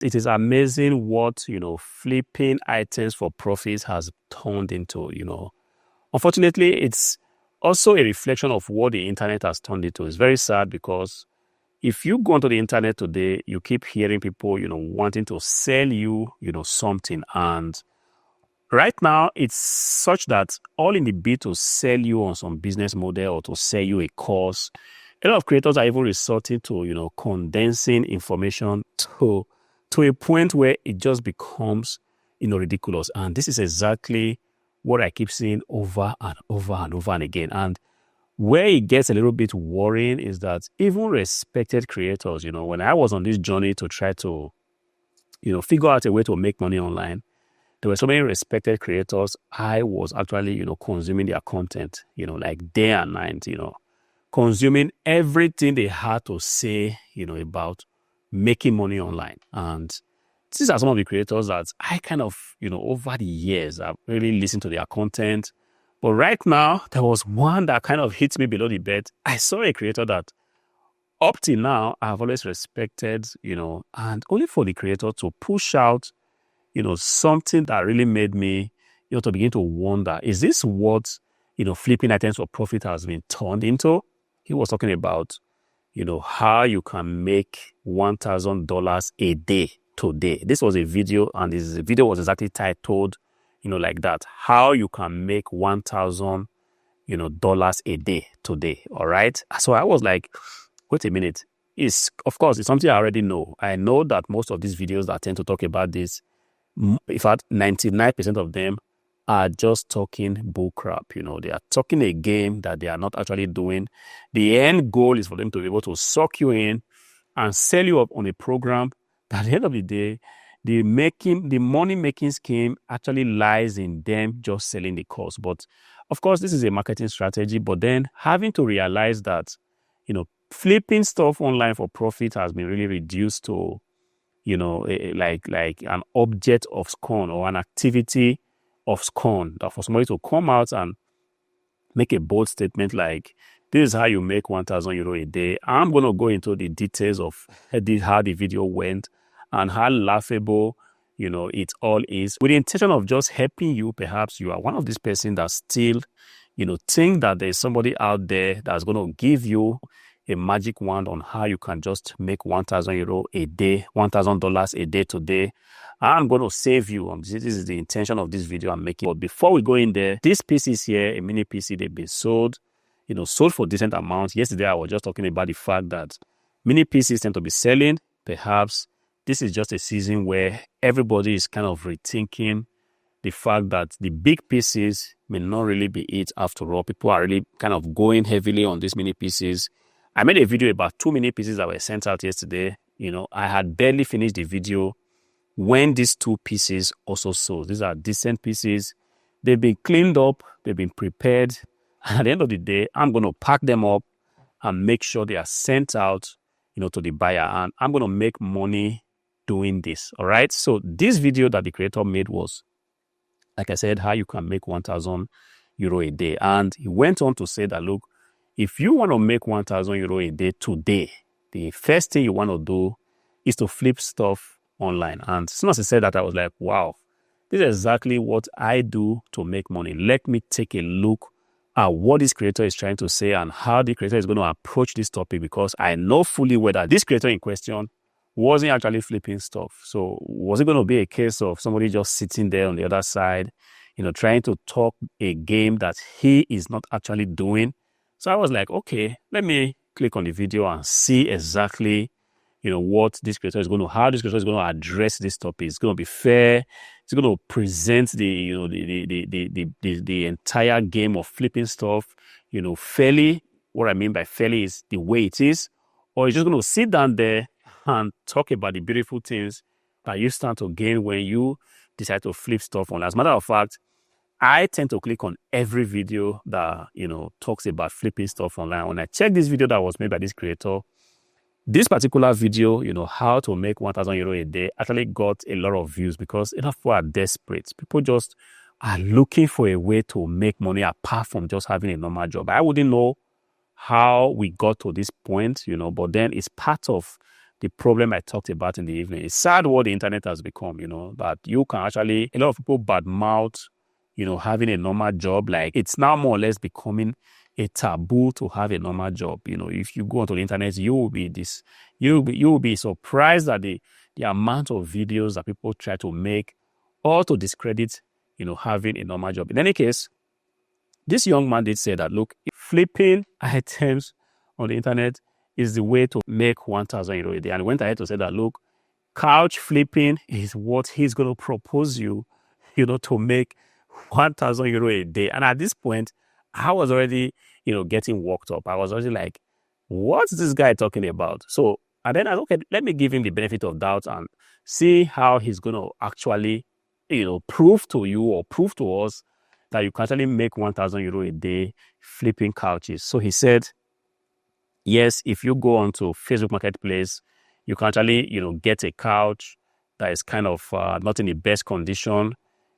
It is amazing what, flipping items for profits has turned into, Unfortunately, it's also a reflection of what the internet has turned into. It's very sad because if you go onto the internet today, you keep hearing people, wanting to sell you, something. And right now, it's such that all in the bid to sell you on some business model or to sell you a course, a lot of creators are even resorting to, condensing information to a point where it just becomes, ridiculous. And this is exactly what I keep seeing over and over and over and again. And where it gets a little bit worrying is that even respected creators, when I was on this journey to try to, figure out a way to make money online, there were so many respected creators. I was actually, consuming their content, like day and night, consuming everything they had to say, about making money online. And these are some of the creators that I kind of, over the years, I've really listened to their content. But right now, there was one that kind of hit me below the belt. I saw a creator that up till now, I've always respected, and only for the creator to push out, something that really made me, to begin to wonder, is this what, flipping items for profit has been turned into? He was talking about, how you can make $1,000 a day today. This was a video, and this video was exactly titled, like that, how you can make $1,000, dollars a day today. All right. So I was like, wait a minute. Of course, it's something I already know. I know that most of these videos that tend to talk about this, in fact, 99% of them are just talking bullcrap. They are talking a game that they are not actually doing. The end goal is for them to be able to suck you in and sell you up on a program that at the end of the day, the money-making scheme actually lies in them just selling the course. But of course, this is a marketing strategy. But then having to realize that, flipping stuff online for profit has been really reduced to, like an object of scorn or an activity of scorn. That for somebody to come out and make a bold statement like, this is how you make €1,000 a day. I'm going to go into the details of how the video went and how laughable, it all is, with the intention of just helping you. Perhaps you are one of these persons that still, think that there's somebody out there that's going to give you a magic wand on how you can just make €1,000 a day, $1,000 a day today. I'm going to save you. This is the intention of this video I'm making. But before we go in there, these PCs here, a mini PC, they've been sold, sold for decent amounts. Yesterday, I was just talking about the fact that mini PCs tend to be selling. Perhaps this is just a season where everybody is kind of rethinking the fact that the big PCs may not really be it after all. People are really kind of going heavily on these mini PCs. I made a video about 2 mini PCs that were sent out yesterday. I had barely finished the video when these 2 PCs also sold. These are decent PCs. They've been cleaned up. They've been prepared. And at the end of the day, I'm going to pack them up and make sure they are sent out, to the buyer. And I'm going to make money doing this. All right. So this video that the creator made was, like I said, how you can make €1,000 a day. And he went on to say that, look, if you want to make €1,000 a day today, the first thing you want to do is to flip stuff online. And as soon as he said that, I was like, wow, this is exactly what I do to make money. Let me take a look at what this creator is trying to say and how the creator is going to approach this topic, because I know fully well that this creator in question wasn't actually flipping stuff. So was it going to be a case of somebody just sitting there on the other side, trying to talk a game that he is not actually doing? So I was like, okay, let me click on the video and see exactly, what this creator is going to, how this creator is going to address this topic. It's going to be fair. It's going to present the entire game of flipping stuff, fairly. What I mean by fairly is the way it is, or it's just going to sit down there and talk about the beautiful things that you stand to gain when you decide to flip stuff online. As a matter of fact, I tend to click on every video that, talks about flipping stuff online. When I check this video that was made by this creator, this particular video, how to make €1,000 a day, actually got a lot of views because enough people are desperate. People just are looking for a way to make money apart from just having a normal job. I wouldn't know how we got to this point, but then it's part of the problem I talked about in the evening. It's sad what the internet has become, that you can actually, a lot of people badmouth, having a normal job. Like, it's now more or less becoming a taboo to have a normal job. If you go onto the internet, you'll be surprised at the amount of videos that people try to make or to discredit, having a normal job. In any case, this young man did say that, look, flipping items on the internet is the way to make 1,000 euro a day. And went ahead to say that, look, couch flipping is what he's going to propose you, to make 1,000 euro a day. And at this point, I was already, getting worked up. I was already like, what's this guy talking about? So, and then I thought, okay, let me give him the benefit of doubt and see how he's going to actually, prove to you or prove to us that you can actually make 1,000 euro a day flipping couches. So he said, yes, if you go onto Facebook Marketplace, you can actually, get a couch that is kind of not in the best condition.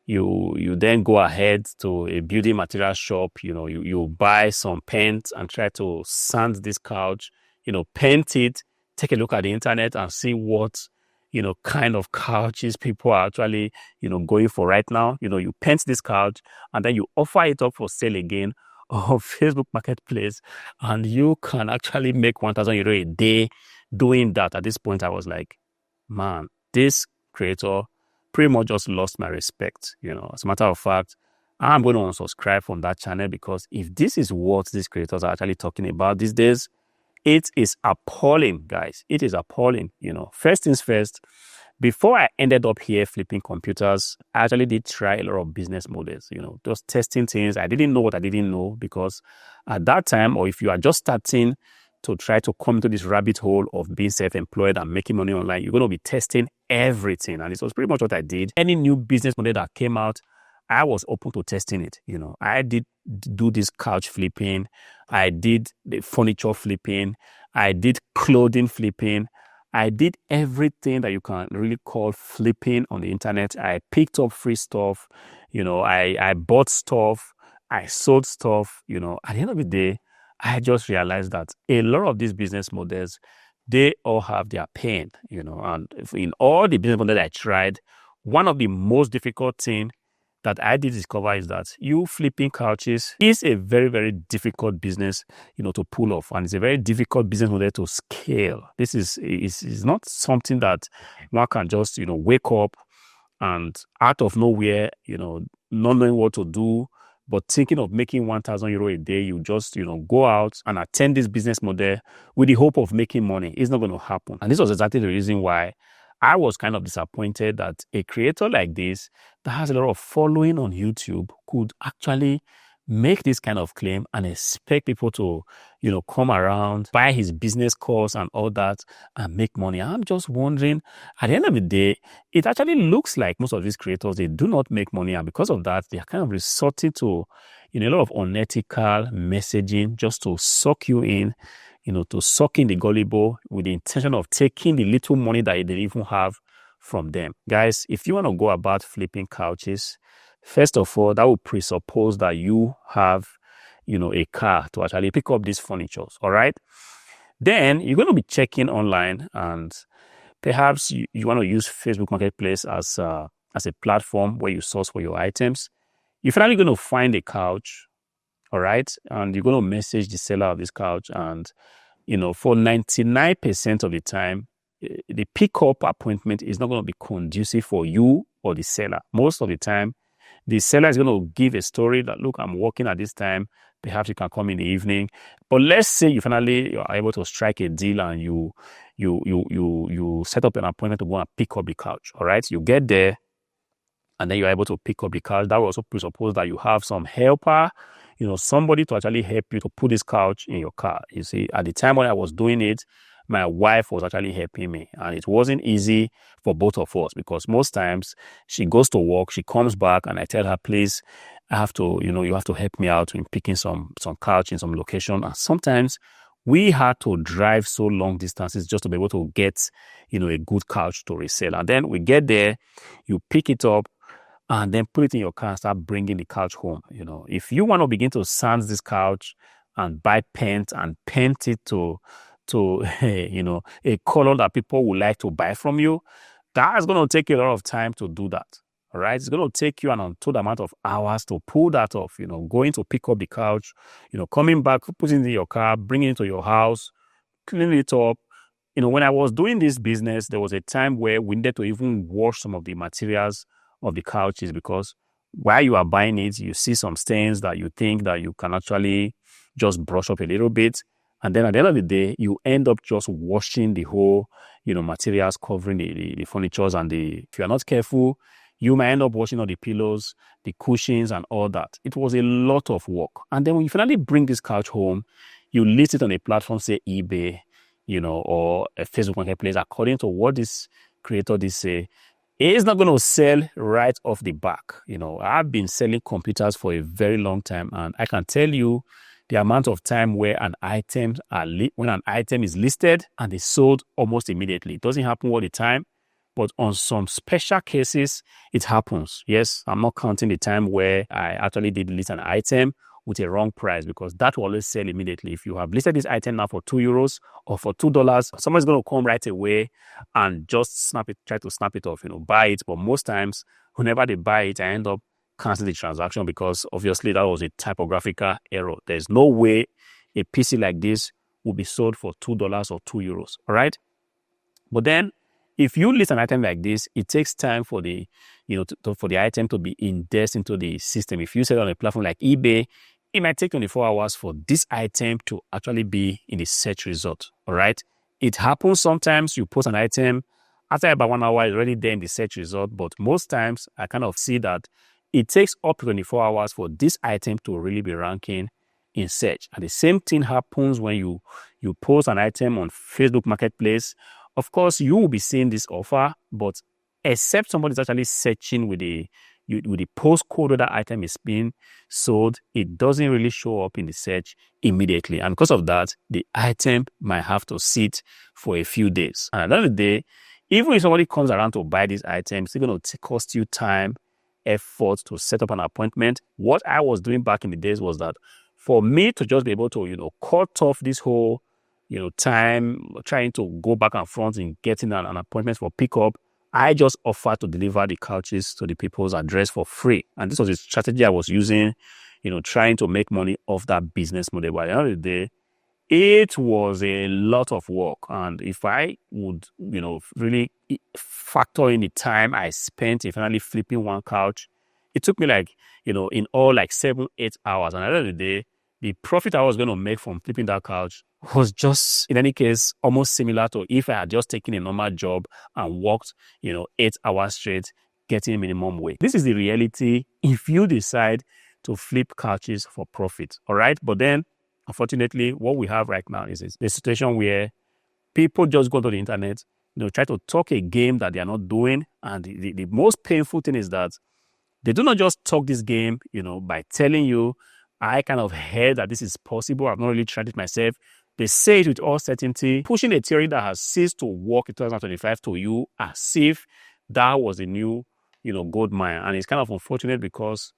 You then go ahead to a building material shop, you buy some paint and try to sand this couch, paint it, take a look at the internet and see what, kind of couches people are actually, going for right now. You paint this couch and then you offer it up for sale again on Facebook Marketplace, and you can actually make 1,000 euro a day doing that. At this point, I was like, man, this creator pretty much just lost my respect. As a matter of fact, I'm going to unsubscribe from that channel, because if this is what these creators are actually talking about these days, it is appalling, guys. It is appalling. First things first, before I ended up here flipping computers, I actually did try a lot of business models, just testing things. I didn't know what I didn't know, because at that time, or if you are just starting to try to come into this rabbit hole of being self-employed and making money online, you're going to be testing everything. And this was pretty much what I did. Any new business model that came out, I was open to testing it. I did do this couch flipping. I did the furniture flipping. I did clothing flipping. I did everything that you can really call flipping on the internet. I picked up free stuff. I bought stuff. I sold stuff. At the end of the day, I just realized that a lot of these business models, they all have their pain, and in all the business models I tried, one of the most difficult things that I did discover is that you flipping couches is a very, very difficult business, to pull off. And it's a very difficult business model to scale. This is not something that one can just, wake up and out of nowhere, not knowing what to do, but thinking of making 1,000 euro a day, you just, go out and attend this business model with the hope of making money. It's not going to happen. And this was exactly the reason why I was kind of disappointed that a creator like this that has a lot of following on YouTube could actually make this kind of claim and expect people to, come around, buy his business course and all that and make money. I'm just wondering, at the end of the day, it actually looks like most of these creators, they do not make money. And because of that, they are kind of resorting to, a lot of unethical messaging just to suck you in, to suck in the gullible with the intention of taking the little money that they even have from them. Guys, if you want to go about flipping couches, first of all, that would presuppose that you have, a car to actually pick up these furniture. All right. Then you're going to be checking online, and perhaps you want to use Facebook Marketplace as a platform where you source for your items. You're finally going to find a couch. All right. And you're going to message the seller of this couch. And, for 99% of the time, the pickup appointment is not going to be conducive for you or the seller. Most of the time, the seller is going to give a story that, look, I'm working at this time. Perhaps you can come in the evening. But let's say you are able to strike a deal and you set up an appointment to go and pick up the couch. All right. You get there and then you're able to pick up the couch. That will also presuppose that you have some helper, somebody to actually help you to put this couch in your car. You see, at the time when I was doing it, my wife was actually helping me, and it wasn't easy for both of us, because most times she goes to work, she comes back, and I tell her, please, I have to, you have to help me out in picking some couch in some location. And sometimes we had to drive so long distances just to be able to get, a good couch to resell. And then we get there, you pick it up, and then put it in your car and start bringing the couch home. If you want to begin to sand this couch and buy paint and paint it to to a color that people would like to buy from you, that's going to take you a lot of time to do that. All right. It's going to take you an untold amount of hours to pull that off, going to pick up the couch, coming back, putting it in your car, bringing it to your house, cleaning it up. When I was doing this business, there was a time where we needed to even wash some of the materials of the couches, because while you are buying it, you see some stains that you think that you can actually just brush up a little bit. And then at the end of the day, you end up just washing the whole, materials covering the furnitures. And if you're not careful, you might end up washing all the pillows, the cushions, and all that. It was a lot of work. And then when you finally bring this couch home, you list it on a platform, say eBay, or a Facebook marketplace, according to what this creator did say. It's not going to sell right off the back. I've been selling computers for a very long time, and I can tell you the amount of time where an item is listed and is sold almost immediately. It doesn't happen all the time, but on some special cases, it happens. Yes, I'm not counting the time where I actually did list an item with a wrong price, because that will always sell immediately. If you have listed this item now for €2 or for $2, someone's going to come right away and just try to snap it off, buy it. But most times, whenever they buy it, I end up canceling the transaction, because obviously that was a typographical error. There's no way a PC like this will be sold for $2 or €2. All right. But then, if you list an item like this, it takes time for the item to be indexed into the system. If you sell it on a platform like eBay, it might take 24 hours for this item to actually be in the search result. All right. It happens sometimes you post an item, after about 1 hour, it's already there in the search result. But most times I kind of see that it takes up to 24 hours for this item to really be ranking in search. And the same thing happens when you post an item on Facebook Marketplace. Of course, you will be seeing this offer, but except somebody is actually searching with the postcode where that item is being sold, it doesn't really show up in the search immediately. And because of that, the item might have to sit for a few days. And at the end of the day, even if somebody comes around to buy these items, it's going to cost you time, effort to set up an appointment. What I was doing back in the days was that for me to just be able to, cut off this whole time trying to go back and front in getting an appointment for pickup, I just offered to deliver the couches to the people's address for free. And this was a strategy I was using, trying to make money off that business model. But at the end of the day, it was a lot of work. And if I would, really factor in the time I spent in finally flipping one couch, it took me in all 7-8 hours. And at the end of the day, the profit I was going to make from flipping that couch was just, in any case, almost similar to if I had just taken a normal job and worked, 8 hours straight, getting minimum wage. This is the reality if you decide to flip couches for profit. All right. But then, unfortunately, what we have right now is a situation where people just go to the internet, try to talk a game that they are not doing. And the most painful thing is that they do not just talk this game, by telling you, I kind of heard that this is possible. I've not really tried it myself. They say it with all certainty, pushing a theory that has ceased to work in 2025 to you as if that was a new, gold mine. And it's kind of unfortunate because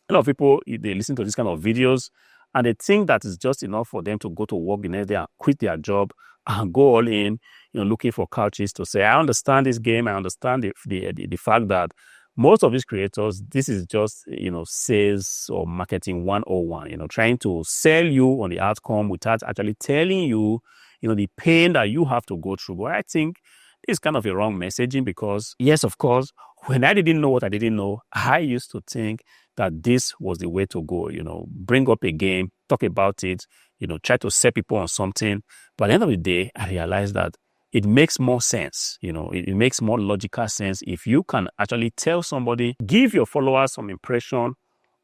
a lot of people, they listen to these kind of videos and they think that it's just enough for them to go to work the next day and quit their job and go all in, looking for couches to say, I understand this game. I understand the fact that most of these creators, this is just, sales or marketing 101, trying to sell you on the outcome without actually telling you, the pain that you have to go through. But I think it's kind of a wrong messaging because, yes, of course, when I didn't know what I didn't know, I used to think that this was the way to go, bring up a game, talk about it, try to set people on something. But at the end of the day, I realized that it makes more sense, it makes more logical sense if you can actually tell somebody, give your followers some impression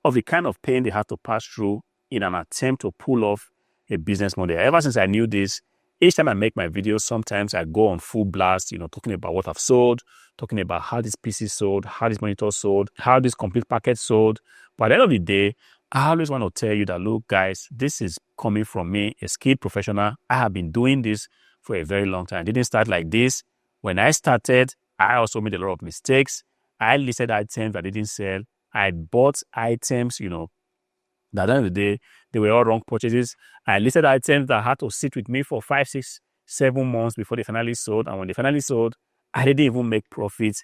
of the kind of pain they have to pass through in an attempt to pull off a business model. Ever since I knew this, each time I make my videos, sometimes I go on full blast, talking about what I've sold, talking about how this PC sold, how this monitor sold, how this complete package sold. But at the end of the day, I always want to tell you that, look, guys, this is coming from me, a skilled professional. I have been doing this for a very long time. I didn't start like this. When I started, I also made a lot of mistakes. I listed items I didn't sell. I bought items, At the end of the day, they were all wrong purchases. I listed items that had to sit with me for 5, 6, 7 months before they finally sold. And when they finally sold, I didn't even make profits,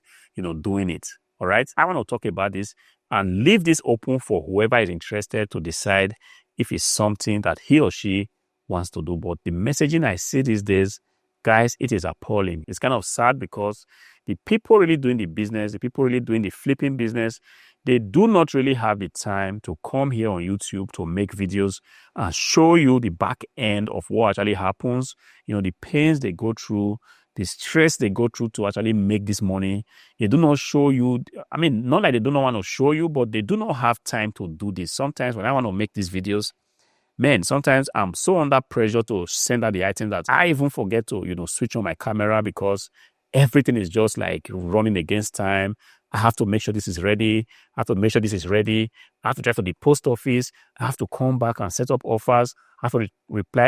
doing it. All right. I want to talk about this and leave this open for whoever is interested to decide if it's something that he or she wants to do. But the messaging I see these days, guys, it is appalling. It's kind of sad because the people really doing the business, the people really doing the flipping business, they do not really have the time to come here on YouTube to make videos and show you the back end of what actually happens, the pains they go through, the stress they go through to actually make this money. They do not show you, not like they do not want to show you, but they do not have time to do this. Sometimes when I want to make these videos, man, sometimes I'm so under pressure to send out the items that I even forget to, switch on my camera because everything is just like running against time. I have to make sure this is ready. I have to make sure this is ready. I have to drive to the post office. I have to come back and set up offers. I have to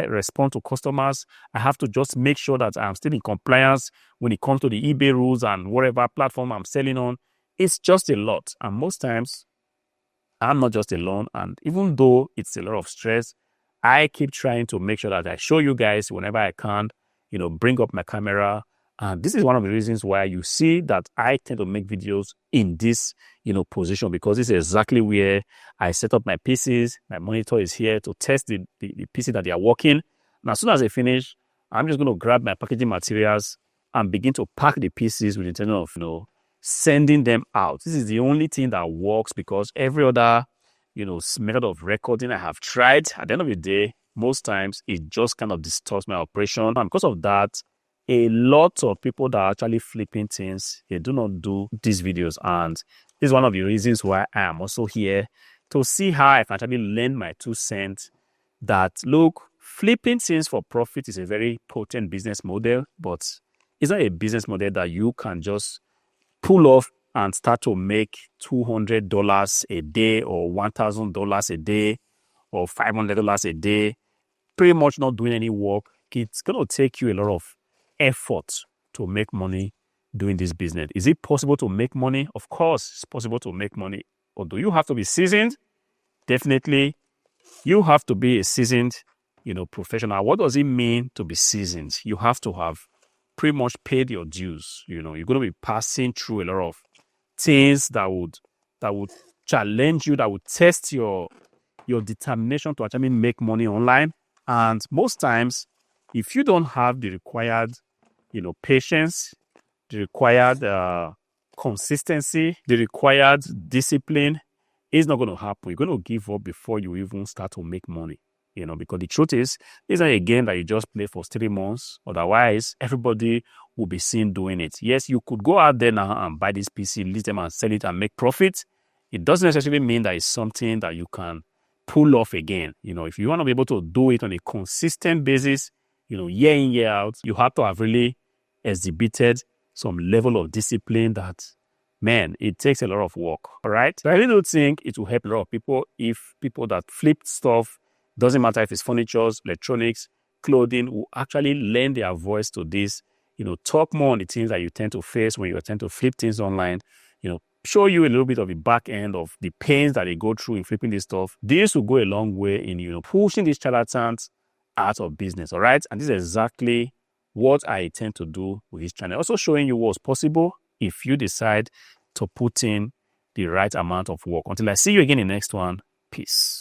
respond to customers. I have to just make sure that I'm still in compliance when it comes to the eBay rules and whatever platform I'm selling on. It's just a lot. And most times, I'm not just alone. And even though it's a lot of stress, I keep trying to make sure that I show you guys whenever I can, bring up my camera. And this is one of the reasons why you see that I tend to make videos in this, position, because this is exactly where I set up my PCs. My monitor is here to test the PC that they are working. And as soon as I finish, I'm just going to grab my packaging materials and begin to pack the PCs with the intention of, sending them out. This is the only thing that works because every other, method of recording I have tried, at the end of the day, most times it just kind of distorts my operation. And because of that, a lot of people that are actually flipping things, they do not do these videos. And this is one of the reasons why I am also here to see how I can actually lend my 2 cents that, look, flipping things for profit is a very potent business model, but it's not a business model that you can just pull off and start to make $200 a day or $1,000 a day or $500 a day, pretty much not doing any work. It's going to take you a lot of effort to make money doing this business. Is it possible to make money? Of course, it's possible to make money. Or do you have to be seasoned? Definitely, you have to be a seasoned, professional. What does it mean to be seasoned? You have to have pretty much paid your dues. You're going to be passing through a lot of things that would challenge you, that would test your determination to actually make money online. And most times, if you don't have the required, patience, the required consistency, the required discipline, it's not going to happen. You're going to give up before you even start to make money. Because the truth is, it's not a game that you just play for 3 months. Otherwise, everybody will be seen doing it. Yes, you could go out there now and buy this PC, list them and sell it and make profit. It doesn't necessarily mean that it's something that you can pull off again. If you want to be able to do it on a consistent basis, year in, year out, you have to have really exhibited some level of discipline that, man, it takes a lot of work. All right. So I really do think it will help a lot of people if people that flip stuff, doesn't matter if it's furniture, electronics, clothing, will actually lend their voice to this, talk more on the things that you tend to face when you tend to flip things online, show you a little bit of the back end of the pains that they go through in flipping this stuff. This will go a long way in, pushing these charlatans out of business, all right? And this is exactly what I intend to do with this channel. Also showing you what's possible if you decide to put in the right amount of work. Until I see you again in the next one, peace.